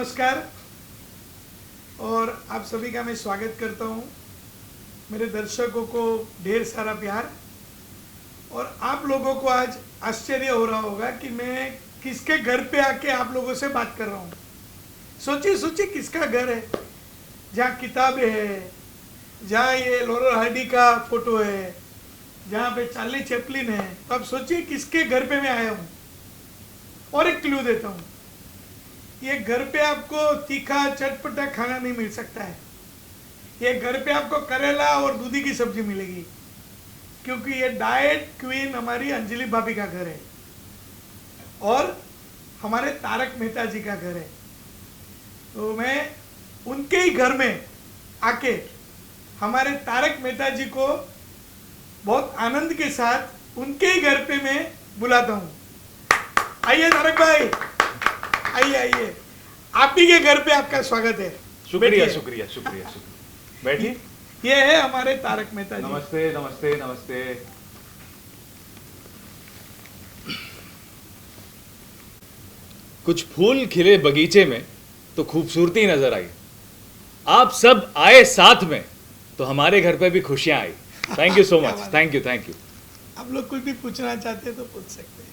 नमस्कार और आप सभी का मैं स्वागत करता हूँ। मेरे दर्शकों को ढेर सारा प्यार। और आप लोगों को आज आश्चर्य हो रहा होगा कि मैं किसके घर पे आके आप लोगों से बात कर रहा हूँ। सोचिए सोचिए किसका घर है जहाँ किताबें है, जहाँ ये लॉरेल हार्डी का फोटो है, जहाँ पे चार्ली चैपलिन है। तो आप सोचिए किसके घर पे मैं आया हूँ। और एक क्लू देता हूँ, ये घर पे आपको तीखा चटपटा खाना नहीं मिल सकता है। ये घर पे आपको करेला और दूधी की सब्जी मिलेगी, क्योंकि ये डाइट क्वीन हमारी अंजलि भाभी का घर है और हमारे तारक मेहता जी का घर है। तो मैं उनके ही घर में आके हमारे तारक मेहता जी को बहुत आनंद के साथ उनके ही घर पे मैं बुलाता हूँ। आइए तारक भाई, आइए आइए, आप ही के घर पे आपका स्वागत है। शुक्रिया शुक्रिया शुक्रिया शुक्रिया। बैठिए। ये है हमारे तारक मेहता जी। नमस्ते नमस्ते नमस्ते। कुछ फूल खिले बगीचे में तो खूबसूरती नजर आई। आप सब आए साथ में तो हमारे घर पे भी खुशियां आई। Thank you so much. Thank you thank you. आप लोग कुछ भी पूछना चाहते हैं तो पूछ सकते हैं।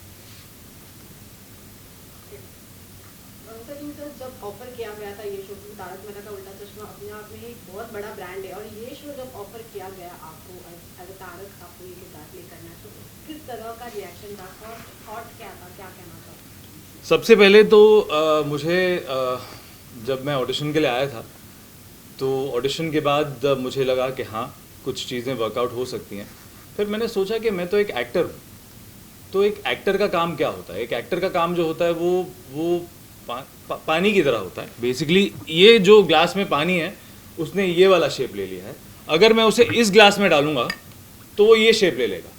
जब ऑफर किया गया था ये शो, तारक मेहता का उल्टा चश्मा अपने आप में एक बहुत बड़ा ब्रांड है, और ये शो जब ऑफर किया गया आपको एज अ तारक, आपको ये किताब प्ले करना है, तो किस तरह का रिएक्शन था और थॉट क्या था, क्या कहना था? सबसे पहले तो मुझे जब मैं ऑडिशन के लिए आया था तो ऑडिशन के बाद मुझे लगा कि हाँ कुछ चीज़ें वर्कआउट हो सकती हैं। फिर मैंने सोचा कि मैं तो एक एक्टर हूँ, तो एक एक्टर का काम क्या होता है। एक एक्टर का काम जो होता है वो पानी की तरह होता है। बेसिकली ये जो ग्लास में पानी है उसने ये वाला शेप ले लिया है। अगर मैं उसे इस ग्लास में डालूंगा तो वो ये शेप ले लेगा।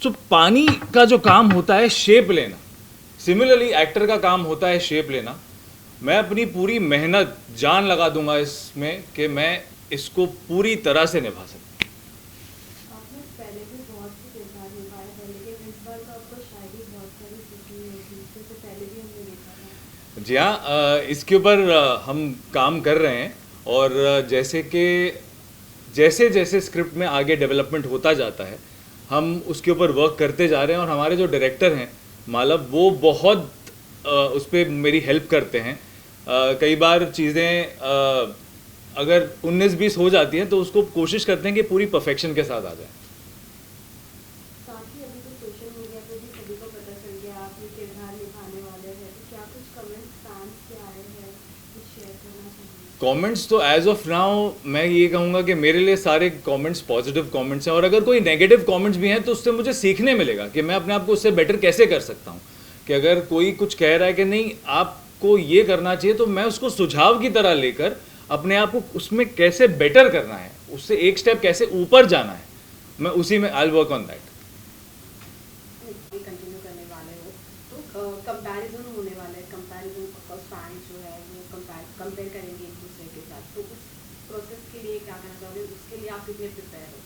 तो पानी का जो काम होता है शेप लेना, सिमिलरली एक्टर का काम होता है शेप लेना। मैं अपनी पूरी मेहनत जान लगा दूंगा इसमें कि मैं इसको पूरी तरह से निभा सकूं। आपने पहले भी बहुत से किरदार निभाए हैं, लेकिन इस बार तो आपको शायद ही बहुत सारी सीखनी होगी, इससे पहले भी हमने देखा था। जी हाँ, इसके ऊपर हम काम कर रहे हैं और जैसे कि जैसे जैसे स्क्रिप्ट में आगे डेवलपमेंट होता जाता है हम उसके ऊपर वर्क करते जा रहे हैं। और हमारे जो डायरेक्टर हैं मालव, वो बहुत उस पर मेरी हेल्प करते हैं। कई बार चीज़ें अगर 19-20 हो जाती हैं तो उसको कोशिश करते हैं कि पूरी परफेक्शन के साथ आ जाए। साथ ही अभी तो सोशल मीडिया पे भी सभी को पता चल गया आप ये किरदार निभाने वाले हैं, तो क्या कुछ कमेंट्स फैंस के आए हैं, कुछ शेयर करना चाहिए? कमेंट्स तो एज ऑफ नाउ मैं ये कहूँगा कि मेरे लिए सारे कमेंट्स पॉजिटिव कमेंट्स हैं। और अगर कोई नेगेटिव कमेंट्स भी हैं तो उससे मुझे सीखने मिलेगा कि मैं अपने आप को उससे बेटर कैसे कर सकता हूँ। कि अगर कोई कुछ कह रहा है कि नहीं आपको ये करना चाहिए, तो मैं उसको सुझाव की तरह लेकर अपने आप को उसमें कैसे बेटर करना है, उससे एक स्टेप कैसे ऊपर जाना है, मैं उसी में I will work on that. Continue करने वाले हो तो कंपैरिजन होने वाला है। कंपैरिजन ऑफकोर्स फैंस जो है वो कंपेयर करेंगे एक दूसरे के साथ, तो उस प्रोसेस के लिए क्या करना चाहोगे, उसके लिए आप कितने प्रिपेयर हो?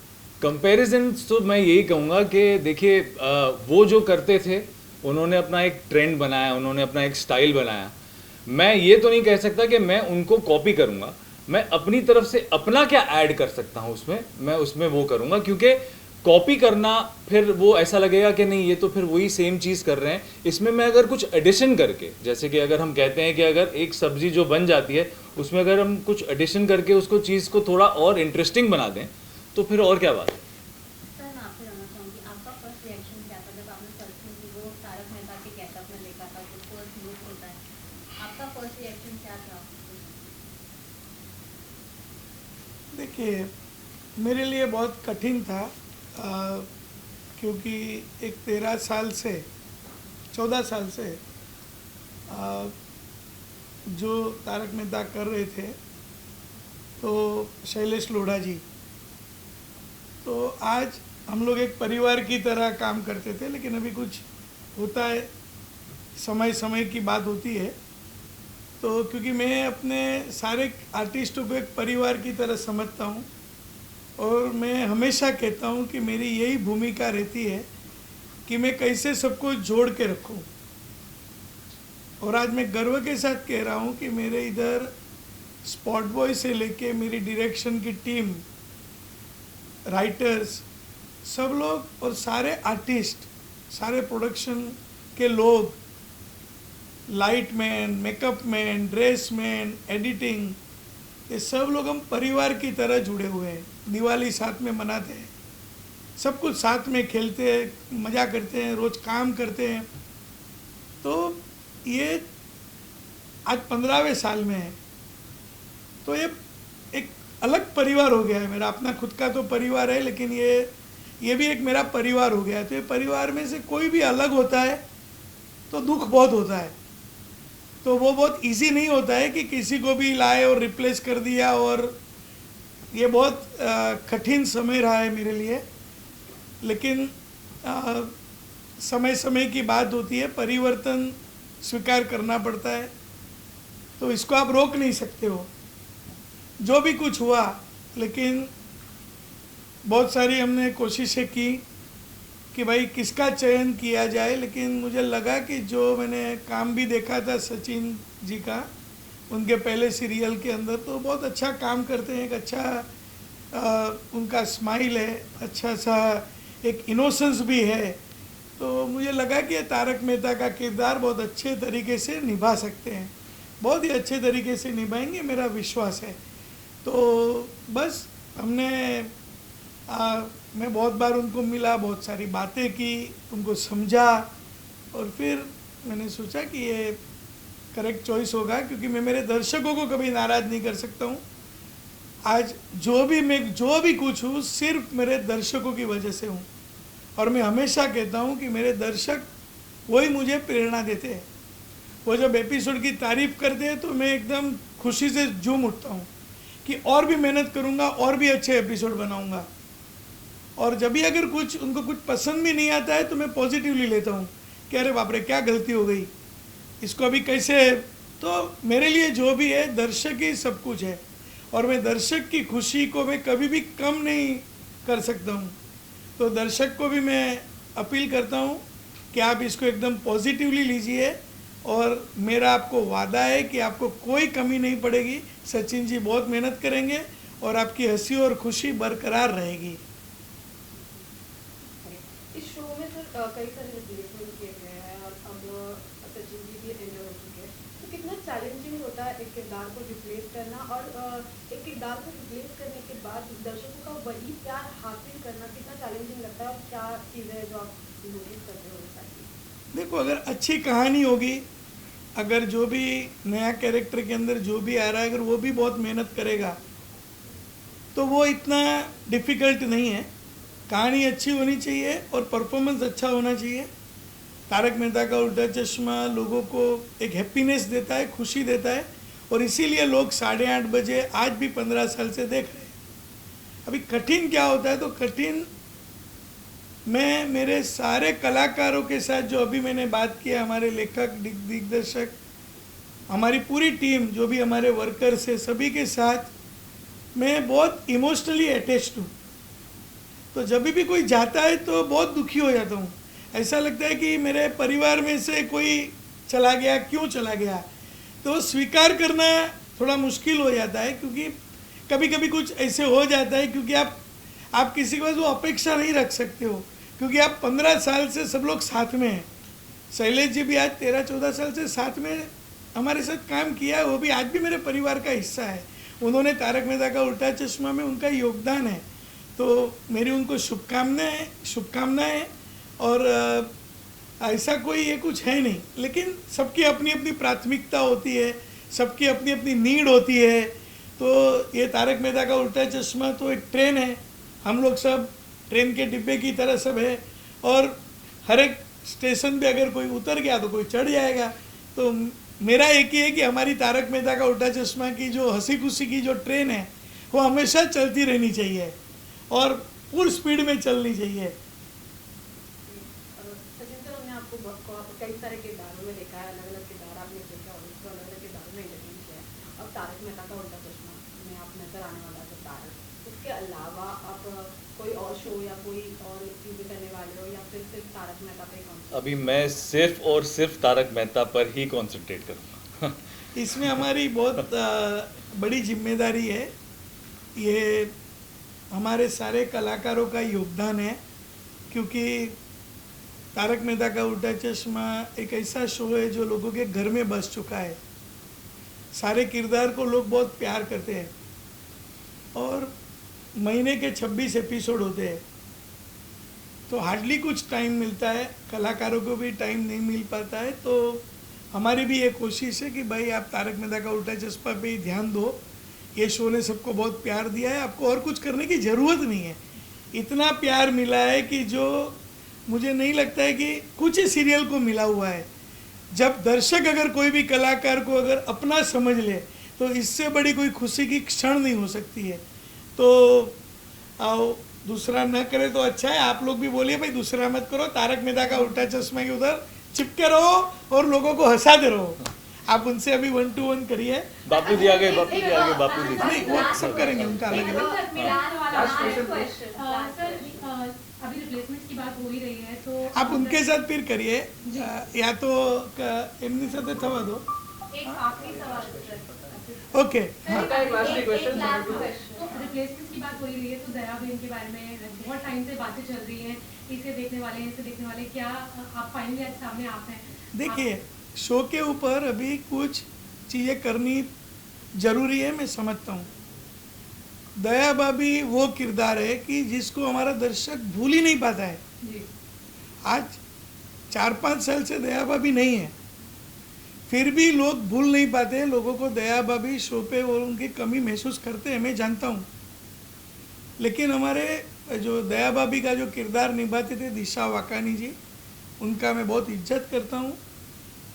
कंपैरिजन तो मैं यही कहूँगा कि देखिए वो जो करते थे उन्होंने अपना एक ट्रेंड बनाया, उन्होंने अपना एक स्टाइल बनाया। मैं ये तो नहीं कह सकता कि मैं उनको कॉपी करूँगा। मैं अपनी तरफ से अपना क्या ऐड कर सकता हूँ उसमें, मैं उसमें वो करूँगा। क्योंकि कॉपी करना फिर वो ऐसा लगेगा कि नहीं ये तो फिर वही सेम चीज़ कर रहे हैं। इसमें मैं अगर कुछ एडिशन करके, जैसे कि अगर हम कहते हैं कि अगर एक सब्जी जो बन जाती है उसमें अगर हम कुछ एडिशन करके उसको चीज़ को थोड़ा और इंटरेस्टिंग बना दें तो फिर और क्या बात है। सर मैं आपसे जानना चाहूँगी, आपका फर्स्ट रिएक्शन क्या था जब आपने पर्सनली वो तारक मेहता के गेटअप में देखा था, जो फर्स्ट लुक होता है, आपका फर्स्ट रिएक्शन क्या था? देखिए मेरे लिए बहुत कठिन था, क्योंकि एक 13 साल से 14 साल से जो तारक मेहता कर रहे थे, तो शैलेश लोढ़ा जी, तो आज हम लोग एक परिवार की तरह काम करते थे। लेकिन अभी कुछ होता है, समय समय की बात होती है, तो क्योंकि मैं अपने सारे आर्टिस्टों को एक परिवार की तरह समझता हूँ और मैं हमेशा कहता हूँ कि मेरी यही भूमिका रहती है कि मैं कैसे सबको जोड़ के रखूँ। और आज मैं गर्व के साथ कह रहा हूँ कि मेरे इधर स्पॉट बॉय से लेके मेरी डायरेक्शन की टीम, राइटर्स, सब लोग और सारे आर्टिस्ट, सारे प्रोडक्शन के लोग, light man, makeup man, dress man, editing, ये सब लोग हम परिवार की तरह जुड़े हुए हैं। दिवाली साथ में मनाते हैं, सब कुछ साथ में खेलते हैं, मज़ा करते हैं, रोज़ काम करते हैं। तो ये आज 15वें साल में है, तो ये एक अलग परिवार हो गया है मेरा। अपना खुद का तो परिवार है, लेकिन ये भी एक मेरा परिवार हो गया है। तो ये परिवार में से कोई भी अलग होता है तो दुख बहुत होता है। तो वो बहुत इजी नहीं होता है कि किसी को भी लाए और रिप्लेस कर दिया, और ये बहुत कठिन समय रहा है मेरे लिए। लेकिन समय समय की बात होती है, परिवर्तन स्वीकार करना पड़ता है, तो इसको आप रोक नहीं सकते हो। जो भी कुछ हुआ, लेकिन बहुत सारी हमने कोशिशें की कि भाई किसका चयन किया जाए, लेकिन मुझे लगा कि जो मैंने काम भी देखा था सचिन जी का, उनके पहले सीरियल के अंदर, तो बहुत अच्छा काम करते हैं। एक अच्छा उनका स्माइल है, अच्छा सा एक इनोसेंस भी है। तो मुझे लगा कि तारक मेहता का किरदार बहुत अच्छे तरीके से निभा सकते हैं, बहुत ही अच्छे तरीके से निभाएंगे, मेरा विश्वास है। तो बस हमने मैं बहुत बार उनको मिला, बहुत सारी बातें की, उनको समझा, और फिर मैंने सोचा कि ये करेक्ट चॉइस होगा, क्योंकि मैं मेरे दर्शकों को कभी नाराज़ नहीं कर सकता हूँ। आज जो भी कुछ हूँ, सिर्फ मेरे दर्शकों की वजह से हूँ। और मैं हमेशा कहता हूँ कि मेरे दर्शक वही मुझे प्रेरणा देते हैं। वो जब एपिसोड की तारीफ़ करते हैं तो मैं एकदम खुशी से झूम उठता हूँ कि और भी मेहनत करूँगा, और भी अच्छे एपिसोड बनाऊँगा। और जब भी अगर उनको कुछ पसंद भी नहीं आता है तो मैं पॉजिटिवली लेता हूँ कि अरे बाप रे, क्या गलती हो गई, इसको अभी कैसे। तो मेरे लिए जो भी है, दर्शक ही सब कुछ है, और मैं दर्शक की खुशी को मैं कभी भी कम नहीं कर सकता हूँ। तो दर्शक को भी मैं अपील करता हूँ कि आप इसको एकदम पॉजिटिवली लीजिए, और मेरा आपको वादा है कि आपको कोई कमी नहीं पड़ेगी। सचिन जी बहुत मेहनत करेंगे और आपकी हंसी और खुशी बरकरार रहेगी। इस शो में सर कई सारे रिप्लेसमेंट किए गए हैं, और अब सचिन जी भी एंटर हो चुके हैं। तो कितना चैलेंजिंग होता है एक किरदार को रिप्लेस करना, और एक किरदार को रिप्लेस करने के बाद दर्शकों का वही प्यार हासिल करना कितना चैलेंजिंग लगता है, और क्या चीज़ें हैं जो आप नोटिस करते हो? देखो, अगर अच्छी कहानी होगी, अगर जो भी नया कैरेक्टर के अंदर जो भी आ रहा है, अगर वो भी बहुत मेहनत करेगा, तो वो इतना डिफ़िकल्ट नहीं है। कहानी अच्छी होनी चाहिए और परफॉर्मेंस अच्छा होना चाहिए। तारक मेहता का उल्टा चश्मा लोगों को एक हैप्पीनेस देता है, खुशी देता है, और इसीलिए लोग 8:30 बजे आज भी 15 साल से देख रहे हैं। अभी कठिन क्या होता है, तो कठिन मैं मेरे सारे कलाकारों के साथ जो अभी मैंने बात किया, हमारे लेखक, दिग्दर्शक, हमारी पूरी टीम, जो भी हमारे वर्कर्स है, सभी के साथ मैं बहुत इमोशनली अटैच्ड हूँ। तो जब भी कोई जाता है तो बहुत दुखी हो जाता हूँ। ऐसा लगता है कि मेरे परिवार में से कोई चला गया, क्यों चला गया। तो स्वीकार करना थोड़ा मुश्किल हो जाता है, क्योंकि कभी कभी कुछ ऐसे हो जाता है, क्योंकि आप किसी के पास वो अपेक्षा नहीं रख सकते हो, क्योंकि आप 15 साल से सब लोग साथ में हैं। शैलेश जी भी आज 13-14 साल से साथ में हमारे साथ काम किया है, वो भी आज भी मेरे परिवार का हिस्सा है। उन्होंने तारक मेहता का उल्टा चश्मा में उनका योगदान है, तो मेरी उनको शुभकामनाएं। और ऐसा कोई ये कुछ है नहीं, लेकिन सबकी अपनी अपनी प्राथमिकता होती है, सबकी अपनी अपनी नीड होती है। तो ये तारक मेहता का उल्टा चश्मा तो एक ट्रेन है, हम लोग सब ट्रेन के डिब्बे की तरह सब है, और हर एक स्टेशन पे अगर कोई उतर गया तो कोई चढ़ जाएगा। तो मेरा एक ही है कि हमारी तारक मेहता का उल्टा चश्मा की जो हंसी खुशी की जो ट्रेन है, वो हमेशा चलती रहनी चाहिए और फुल स्पीड में चलनी चाहिए। सचिन सर, हमने आपको कई सारे किरदारों में देखा है, अलग अलग किरदार आपने देखा, और उसको अलग अलग किरदारों में एंटरटेन किया है। अब तारक मेहता का उल्टा चश्मा में आप नजर आने वाला किरदार उसके अलावा आप कोई और शो या कोई और चीज़ें करने वाले हो, या फिर सिर्फ तारक मेहता पे कॉन्सेंट्रेट? अभी मैं सिर्फ और सिर्फ तारक मेहता पर ही कंसंट्रेट करूँगा। इसमें हमारी बहुत बड़ी जिम्मेदारी है। ये हमारे सारे कलाकारों का योगदान है, क्योंकि तारक मेहता का उल्टा चश्मा एक ऐसा शो है जो लोगों के घर में बस चुका है। सारे किरदार को लोग बहुत प्यार करते हैं और महीने के 26 एपिसोड होते हैं, तो हार्डली कुछ टाइम मिलता है, कलाकारों को भी टाइम नहीं मिल पाता है। तो हमारी भी ये कोशिश है कि भाई आप तारक मेहता का उल्टा चश्मा पे ही ध्यान दो। ये शो ने सबको बहुत प्यार दिया है, आपको और कुछ करने की ज़रूरत नहीं है। इतना प्यार मिला है कि जो मुझे नहीं लगता है कि कुछ ही सीरियल को मिला हुआ है। जब दर्शक अगर कोई भी कलाकार को अगर अपना समझ ले तो इससे बड़ी कोई खुशी की क्षण नहीं हो सकती है। तो आओ, दूसरा न करे तो अच्छा है। आप लोग भी बोलिए भाई दूसरा मत करो, तारक मेहता का उल्टा चश्मा के उधर चिपके रहो और लोगों को हंसाते रहो। आप उनसे अभी 1 to 1 करिए। बापू जी आ गए, बापू जी आ गए, बापू जी। नहीं, वो सब करेंगे उनका अलग अलग। अभी रिप्लेसमेंट की बात हो ही रही है, तो आप उनके साथ फिर करिए, या तो एमनी साथ थवा दो। एक आखिरी सवाल सर। ओके, हाँ। तो रिप्लेसमेंट की बात हो ही रही है, तो दया बहन के बारे में बहुत टाइम से बातें चल रही हैं, इसे देखने वाले हैं, इसे देखने वाले, क्या आप फाइनली आज सामने आप हैं? देखिए, शो के ऊपर अभी कुछ चीज़ें करनी जरूरी है, मैं समझता हूँ। दया भाभी वो किरदार है कि जिसको हमारा दर्शक भूल ही नहीं पाता है। जी। आज 4-5 साल से दया भाभी नहीं है, फिर भी लोग भूल नहीं पाते हैं। लोगों को दया भाभी शो पे वो उनकी कमी महसूस करते हैं, मैं जानता हूँ। लेकिन हमारे जो दया भाभी का जो किरदार निभाते थे दिशा वाकानी जी, उनका मैं बहुत इज्जत करता हूँ।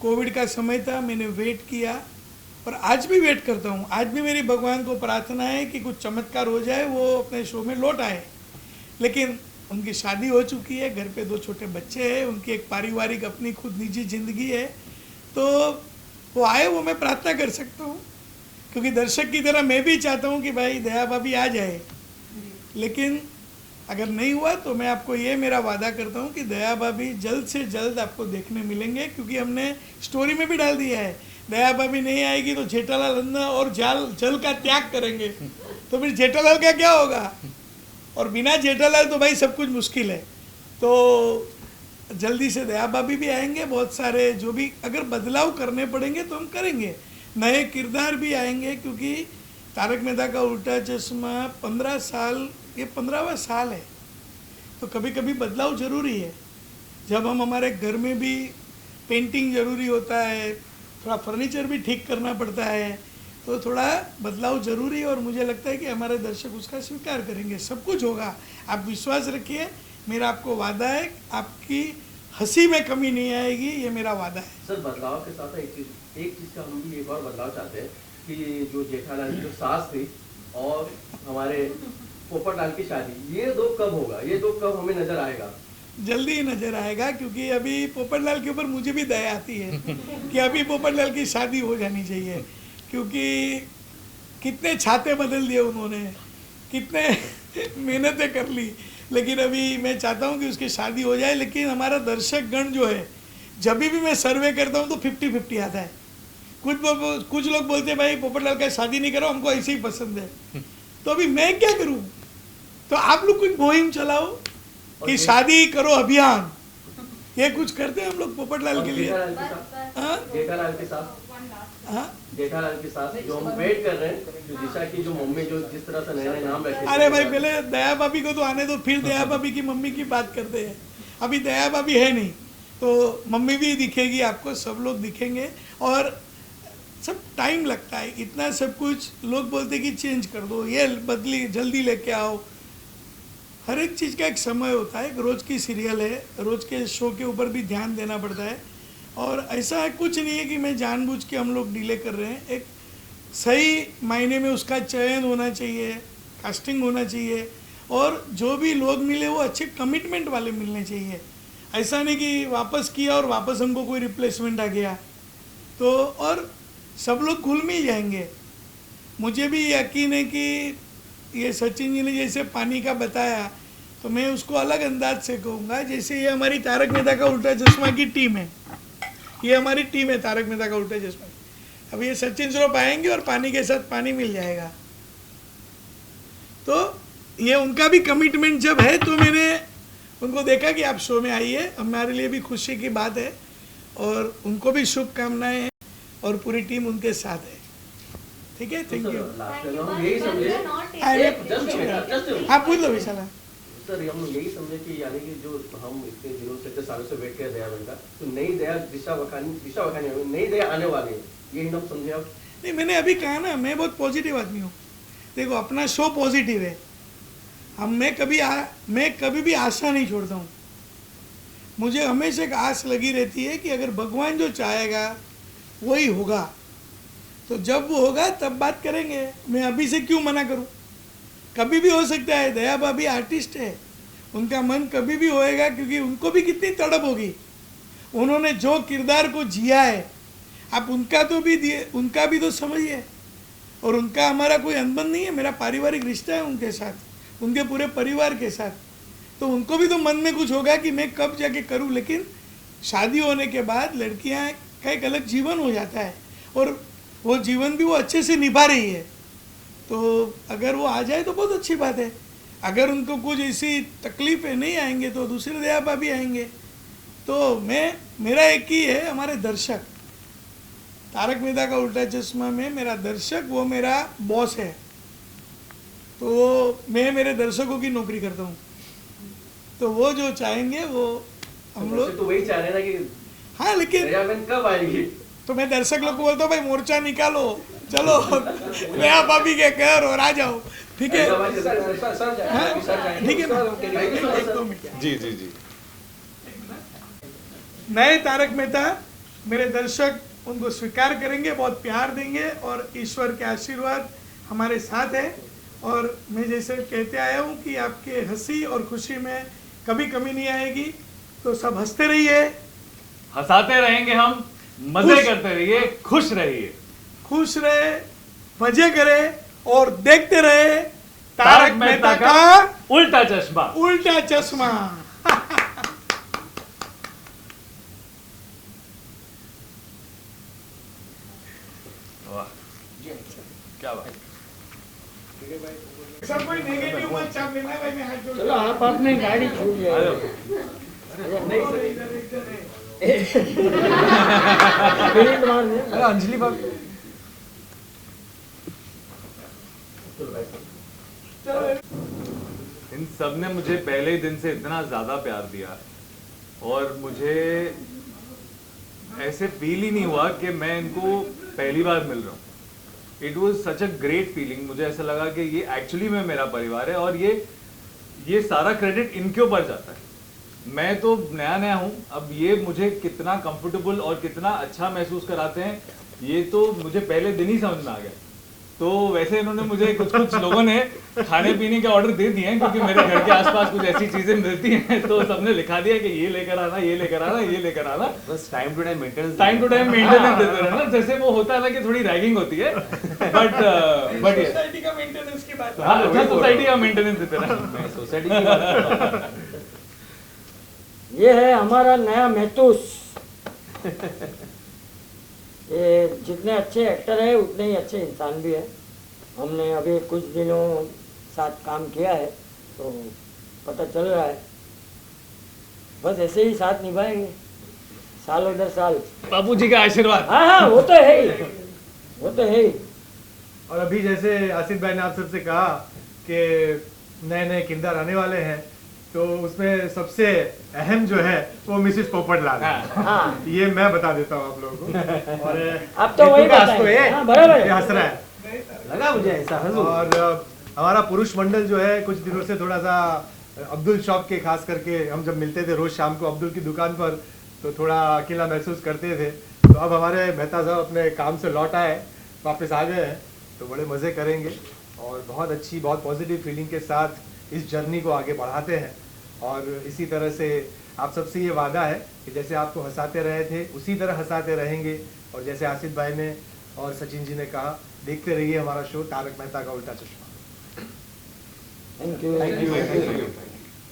कोविड का समय था, मैंने वेट किया और आज भी वेट करता हूँ। आज भी मेरी भगवान को प्रार्थना है कि कुछ चमत्कार हो जाए, वो अपने शो में लौट आए। लेकिन उनकी शादी हो चुकी है, घर पे 2 छोटे बच्चे हैं, उनकी एक पारिवारिक अपनी खुद निजी ज़िंदगी है। तो वो आए, वो मैं प्रार्थना कर सकता हूँ, क्योंकि दर्शक की तरह मैं भी चाहता हूँ कि भाई दया भाभी आ जाए। लेकिन अगर नहीं हुआ तो मैं आपको ये मेरा वादा करता हूँ कि दया भाभी जल्द से जल्द आपको देखने मिलेंगे, क्योंकि हमने स्टोरी में भी डाल दिया है दया भाभी नहीं आएगी तो जेठालाल अन्ना और जल का त्याग करेंगे। तो फिर जेठालाल का क्या होगा? और बिना जेठालाल तो भाई सब कुछ मुश्किल है। तो जल्दी से दया भाभी भी आएंगे, बहुत सारे जो भी अगर बदलाव करने पड़ेंगे तो हम करेंगे। नए किरदार भी आएंगे, क्योंकि तारक मेहता का उल्टा चश्मा 15 साल, ये 15वां साल है, तो कभी कभी बदलाव ज़रूरी है। जब हम हमारे घर में भी पेंटिंग ज़रूरी होता है, थोड़ा फर्नीचर भी ठीक करना पड़ता है, तो थोड़ा बदलाव ज़रूरी है। और मुझे लगता है कि हमारे दर्शक उसका स्वीकार करेंगे, सब कुछ होगा। आप विश्वास रखिए, मेरा आपको वादा है, आपकी हंसी में कमी नहीं आएगी, ये मेरा वादा है। सर, बदलाव के साथ एक चीज़ का हम भी एक और बदलाव चाहते हैं कि जो जेठालाल की जो सास थी और हमारे पोपटलाल की शादी, ये 2 कब होगा? ये 2 कब हमें नजर आएगा? जल्दी ही नजर आएगा, क्योंकि अभी पोपटलाल के ऊपर मुझे भी दया आती है कि अभी पोपटलाल की शादी हो जानी चाहिए, क्योंकि कितने छाते बदल दिए उन्होंने, कितने मेहनतें कर ली। लेकिन अभी मैं चाहता हूँ कि उसकी शादी हो जाए। लेकिन हमारा दर्शक गण जो है, जब भी मैं सर्वे करता हूँ तो 50-50 आता है। कुछ लोग बोलते हैं भाई पोपटलाल का शादी नहीं करो, हमको ऐसे ही पसंद है। तो अभी मैं क्या करूँ? तो आप लोग कुछ मुहिम चलाओ कि शादी करो अभियान, ये कुछ करते हैं हम लोग पोपटलाल के लिए। जेठालाल के साथ हाँ, जेठालाल के साथ जो हम वेट कर रहे हैं, जो दिशा की जो मम्मी जो जिस तरह से नए नए नाम रखे। अरे भाई पहले दया भाभी को तो आने दो, फिर दया भाभी की मम्मी की बात करते हैं। अभी दया भाभी है नहीं, तो मम्मी भी दिखेगी आपको, सब लोग दिखेंगे। और सब टाइम लगता है, इतना सब कुछ लोग बोलते कि चेंज कर दो, ये बदली जल्दी लेके आओ। हर एक चीज़ का एक समय होता है। रोज़ की सीरियल है, रोज़ के शो के ऊपर भी ध्यान देना पड़ता है। और ऐसा है कुछ नहीं है कि मैं जानबूझ के हम लोग डिले कर रहे हैं। एक सही मायने में उसका चयन होना चाहिए, कास्टिंग होना चाहिए, और जो भी लोग मिले वो अच्छे कमिटमेंट वाले मिलने चाहिए। ऐसा नहीं कि वापस किया और वापस हमको कोई रिप्लेसमेंट आ गया तो, और सब लोग घुल मिल जाएंगे। मुझे भी यकीन है कि ये सचिन जी ने जैसे पानी का बताया, तो मैं उसको अलग अंदाज से कहूँगा। जैसे ये हमारी तारक मेहता का उल्टा चश्मा की टीम है, ये हमारी टीम है तारक मेहता का उल्टा चश्मा। अब ये सचिन श्रॉफ आएंगे और पानी के साथ पानी मिल जाएगा, तो ये उनका भी कमिटमेंट जब है, तो मैंने उनको देखा कि आप शो में आइए, हमारे लिए भी खुशी की बात है और उनको भी शुभकामनाएं हैं और पूरी टीम उनके साथ है। ठीक है, थैंक यू। हम यही समझे आप पूछ लो विशाला। सर, हम लोग यही समझे कि यानी कि जो हम इतने दिनों से, इतने सालों से वेट कर रहे हैं दया का, तो नई दया दिशा वखानी नई दया आने वाली है, ये हम समझे आप? नहीं, मैंने अभी कहा ना, मैं बहुत पॉजिटिव आदमी हूँ। देखो, अपना शो पॉजिटिव है, मैं कभी भी आशा नहीं छोड़ता हूँ। मुझे हमेशा एक आस लगी रहती है कि अगर भगवान जो चाहेगा वही होगा, तो जब वो होगा तब बात करेंगे। मैं अभी से क्यों मना करूँ? कभी भी हो सकता है। दया भाभी आर्टिस्ट है, उनका मन कभी भी होएगा, क्योंकि उनको भी कितनी तड़प होगी। उन्होंने जो किरदार को जिया है, आप उनका भी तो समझिए। और उनका हमारा कोई अनबन नहीं है, मेरा पारिवारिक रिश्ता है उनके साथ, उनके पूरे परिवार के साथ। तो उनको भी तो मन में कुछ होगा कि मैं कब जाके करूं। लेकिन शादी होने के बाद लड़कियां का एक अलग जीवन हो जाता है, और वो जीवन भी वो अच्छे से निभा रही है। तो अगर वो आ जाए तो बहुत अच्छी बात है। अगर उनको कुछ ऐसी तकलीफें नहीं आएंगे तो दूसरे दया भाभी आएंगे। तो मेरा एक ही है, हमारे दर्शक, तारक मेहता का उल्टा चश्मा में मेरा दर्शक वो मेरा बॉस है। तो मैं मेरे दर्शकों की नौकरी करता हूँ, तो वो जो चाहेंगे वो हम लोग तो वही चाह रहे हैं ना कि हाँ, लेकिन दयाबेन कब आएगी? तो मैं दर्शक लोग को बोलता हूँ, भाई मोर्चा निकालो, चलो नया भाभी के घर और आ जाओ। ठीक है, हाँ? ठीक है ना? एक दो मिनट। जी जी जी। नए तारक मेहता मेरे दर्शक उनको स्वीकार करेंगे, बहुत प्यार देंगे, और ईश्वर के आशीर्वाद हमारे साथ है। और मैं जैसे कहते आया हूँ कि आपके हंसी और खुशी में कभी कमी नहीं आएगी। तो सब हंसते रहिए, हंसाते रहेंगे हम, मजे खुश- करते रहिए, खुश रहिए, खुश रहे, मजे करे और देखते रहे तारक मेहता का उल्टा चश्मा। उल्टा चश्मा। वाह, क्या बात। सब कोई नेगेटिव मत छाप लेना भाई, मैं हाथ जोड़ चलो आप अपनी गाड़ी छूट आ जाए। जाओ। इधर है। अरे अंजलि भाभी इन सब ने मुझे पहले ही दिन से इतना ज्यादा प्यार दिया, और मुझे ऐसे फील ही नहीं हुआ कि मैं इनको पहली बार मिल रहा हूँ। It was such a great feeling. मुझे ऐसा लगा कि ये एक्चुअली में मेरा परिवार है, और ये सारा क्रेडिट इनके ऊपर जाता है। मैं तो नया नया हूँ, अब ये मुझे कितना कंफर्टेबल और कितना अच्छा महसूस कराते हैं, ये तो मुझे पहले दिन ही समझ में आ गया। तो वैसे इन्होंने मुझे कुछ लोगों ने खाने पीने के ऑर्डर दे दिए हैं, क्योंकि मेरे घर के आसपास कुछ ऐसी चीजें मिलती हैं, तो सबने लिखा दिया कि ये लेकर आना, ये लेकर आना, ये लेकर आना। बस टाइम टू टाइम मेंटेनेंस देते रहना। जैसे वो होता है ना कि थोड़ी रैगिंग होती है, बट सोसाइटी का मेंटेनेंस की बात है। हाँ, अच्छा सोसाइटी का मेंटेनेंस देते रहना। सोसाइटी की बात कर रहा हूं। ये है हमारा नया महतूस। ये जितने अच्छे एक्टर है उतने ही अच्छे इंसान भी है। हमने अभी कुछ दिनों साथ काम किया है तो पता चल रहा है। बस ऐसे ही साथ निभाएंगे सालों दर साल। बाबू जी का आशीर्वाद। हाँ हाँ, वो तो है ही, वो तो है ही। और अभी जैसे आसिफ भाई ने आप सबसे कहा कि नए नए किरदार आने वाले हैं, तो उसमें सबसे अहम जो है वो मिसेस पोपटलाल है। हाँ, ये मैं बता देता हूँ आप लोगों को। और आप तो वही इतना बताएं। तो ये हाँ, बराबर है। ये हंस रहा है। लगा मुझे ऐसा हंसू। और हमारा पुरुष मंडल जो है कुछ दिनों से थोड़ा सा अब्दुल शॉप के, खास करके हम जब मिलते थे रोज शाम को अब्दुल की दुकान पर, तो थोड़ा अकेला महसूस करते थे। तो अब हमारे मेहता साहब अपने काम से लौट आए, वापस आ गए हैं, तो बड़े मज़े करेंगे और बहुत अच्छी, बहुत पॉजिटिव फीलिंग के साथ इस जर्नी को आगे बढ़ाते हैं। और इसी तरह से आप सबसे ये वादा है कि जैसे आपको हंसाते रहे थे उसी तरह हंसाते रहेंगे। और जैसे आसिफ भाई ने और सचिन जी ने कहा, देखते रहिए हमारा शो तारक मेहता का उल्टा चश्मा। Thank you Thank you.